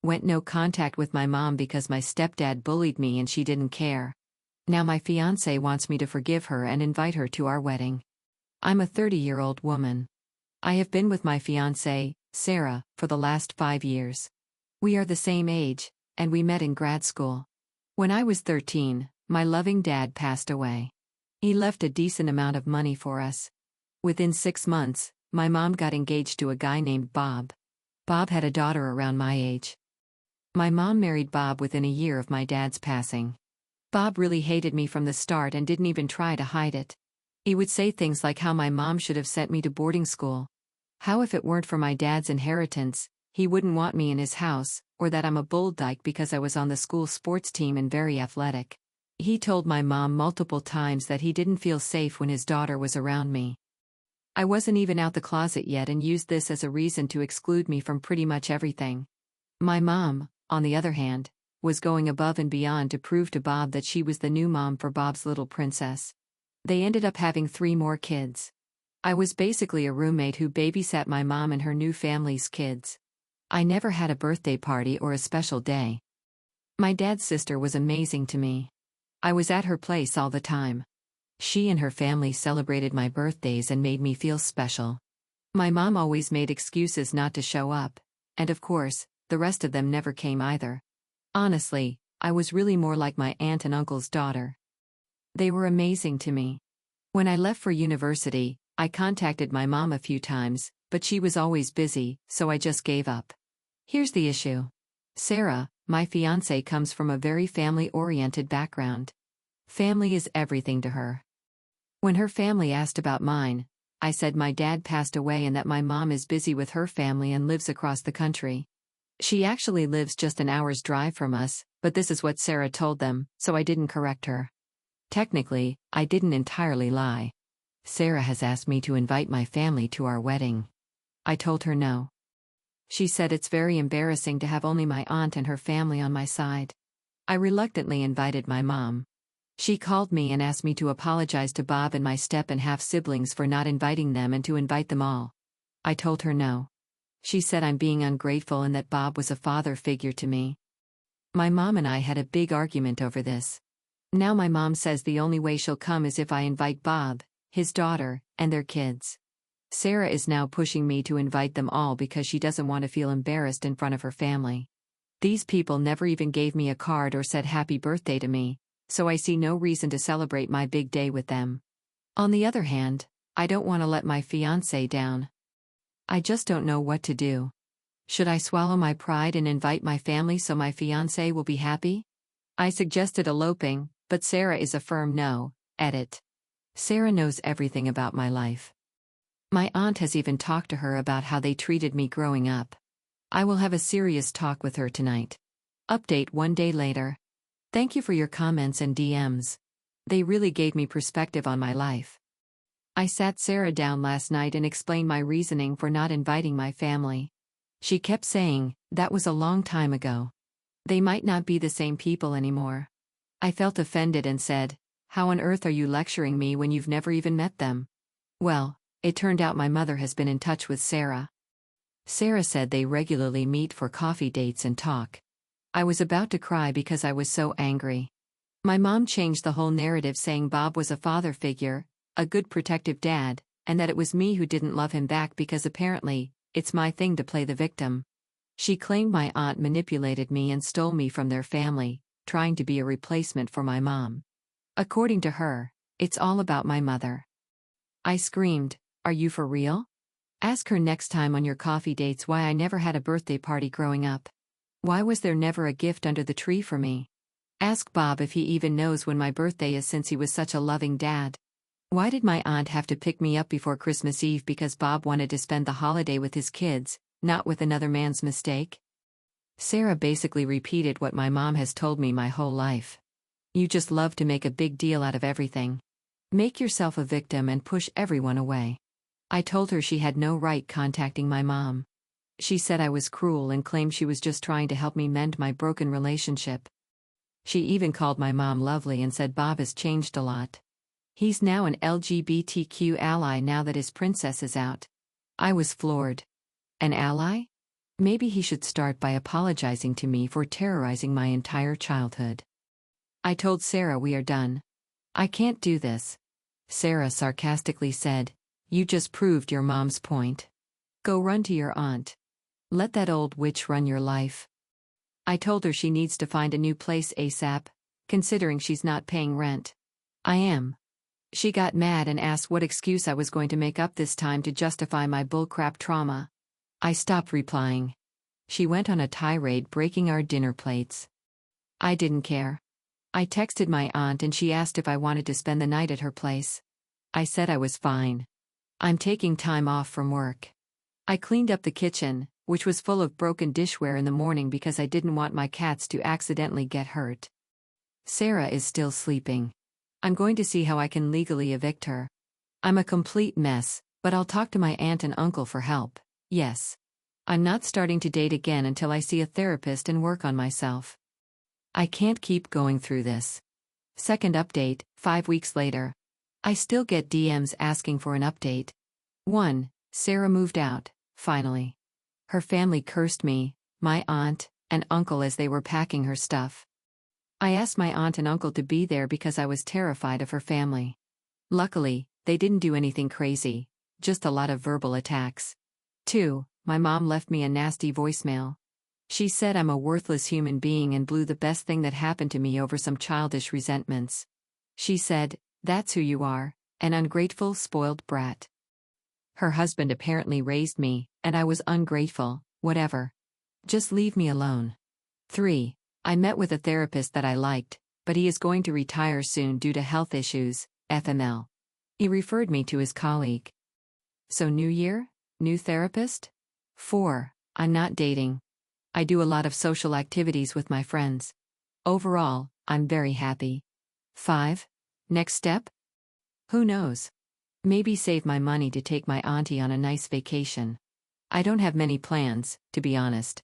Went no contact with my mom because my stepdad bullied me and she didn't care. Now my fiance wants me to forgive her and invite her to our wedding. I'm a 30-year-old woman. I have been with my fiance, Sarah, for the last 5 years. We are the same age, and we met in grad school. When I was 13, my loving dad passed away. He left a decent amount of money for us. Within 6 months, my mom got engaged to a guy named Bob. Bob had a daughter around my age. My mom married Bob within a year of my dad's passing. Bob really hated me from the start and didn't even try to hide it. He would say things like how my mom should have sent me to boarding school. How if it weren't for my dad's inheritance, he wouldn't want me in his house, or that I'm a bull dyke because I was on the school sports team and very athletic. He told my mom multiple times that he didn't feel safe when his daughter was around me. I wasn't even out the closet yet and used this as a reason to exclude me from pretty much everything. My mom, on the other hand, was going above and beyond to prove to Bob that she was the new mom for Bob's little princess. They ended up having 3 more kids. I was basically a roommate who babysat my mom and her new family's kids. I never had a birthday party or a special day. My dad's sister was amazing to me. I was at her place all the time. She and her family celebrated my birthdays and made me feel special. My mom always made excuses not to show up, and of course, the rest of them never came either. Honestly, I was really more like my aunt and uncle's daughter. They were amazing to me. When I left for university, I contacted my mom a few times, but she was always busy, so I just gave up. Here's the issue. Sarah, my fiancée, comes from a very family-oriented background. Family is everything to her. When her family asked about mine, I said my dad passed away and that my mom is busy with her family and lives across the country. She actually lives just an hour's drive from us, but this is what Sarah told them, so I didn't correct her. Technically, I didn't entirely lie. Sarah has asked me to invite my family to our wedding. I told her no. She said it's very embarrassing to have only my aunt and her family on my side. I reluctantly invited my mom. She called me and asked me to apologize to Bob and my step and half siblings for not inviting them and to invite them all. I told her no. She said I'm being ungrateful and that Bob was a father figure to me. My mom and I had a big argument over this. Now my mom says the only way she'll come is if I invite Bob, his daughter, and their kids. Sarah is now pushing me to invite them all because she doesn't want to feel embarrassed in front of her family. These people never even gave me a card or said happy birthday to me, so I see no reason to celebrate my big day with them. On the other hand, I don't want to let my fiancé down. I just don't know what to do. Should I swallow my pride and invite my family so my fiancé will be happy? I suggested eloping, but Sarah is a firm no. Edit. Sarah knows everything about my life. My aunt has even talked to her about how they treated me growing up. I will have a serious talk with her tonight. Update 1 day later. Thank you for your comments and DMs. They really gave me perspective on my life. I sat Sarah down last night and explained my reasoning for not inviting my family. She kept saying, that was a long time ago. They might not be the same people anymore. I felt offended and said, how on earth are you lecturing me when you've never even met them? Well, it turned out my mother has been in touch with Sarah. Sarah said they regularly meet for coffee dates and talk. I was about to cry because I was so angry. My mom changed the whole narrative saying Bob was a father figure, a good protective dad, and that it was me who didn't love him back because apparently, it's my thing to play the victim. She claimed my aunt manipulated me and stole me from their family, trying to be a replacement for my mom. According to her, it's all about my mother. I screamed, are you for real? Ask her next time on your coffee dates why I never had a birthday party growing up. Why was there never a gift under the tree for me? Ask Bob if he even knows when my birthday is since he was such a loving dad. Why did my aunt have to pick me up before Christmas Eve because Bob wanted to spend the holiday with his kids, not with another man's mistake? Sarah basically repeated what my mom has told me my whole life. You just love to make a big deal out of everything. Make yourself a victim and push everyone away. I told her she had no right contacting my mom. She said I was cruel and claimed she was just trying to help me mend my broken relationship. She even called my mom lovely and said Bob has changed a lot. He's now an LGBTQ ally now that his princess is out. I was floored. An ally? Maybe he should start by apologizing to me for terrorizing my entire childhood. I told Sarah we are done. I can't do this. Sarah sarcastically said, "You just proved your mom's point. Go run to your aunt. Let that old witch run your life." I told her she needs to find a new place ASAP, considering she's not paying rent. I am. She got mad and asked what excuse I was going to make up this time to justify my bullcrap trauma. I stopped replying. She went on a tirade breaking our dinner plates. I didn't care. I texted my aunt and she asked if I wanted to spend the night at her place. I said I was fine. I'm taking time off from work. I cleaned up the kitchen, which was full of broken dishware in the morning because I didn't want my cats to accidentally get hurt. Sarah is still sleeping. I'm going to see how I can legally evict her. I'm a complete mess, but I'll talk to my aunt and uncle for help. Yes. I'm not starting to date again until I see a therapist and work on myself. I can't keep going through this. Second update, 5 weeks later. I still get DMs asking for an update. 1. Sarah moved out, finally. Her family cursed me, my aunt, and uncle as they were packing her stuff. I asked my aunt and uncle to be there because I was terrified of her family. Luckily, they didn't do anything crazy, just a lot of verbal attacks. 2. My mom left me a nasty voicemail. She said I'm a worthless human being and blew the best thing that happened to me over some childish resentments. She said, "That's who you are, an ungrateful, spoiled brat." Her husband apparently raised me, and I was ungrateful, whatever. Just leave me alone. 3. I met with a therapist that I liked, but he is going to retire soon due to health issues, FML. He referred me to his colleague. So new year, new therapist? 4. I'm not dating. I do a lot of social activities with my friends. Overall, I'm very happy. 5. Next step? Who knows? Maybe save my money to take my auntie on a nice vacation. I don't have many plans, to be honest.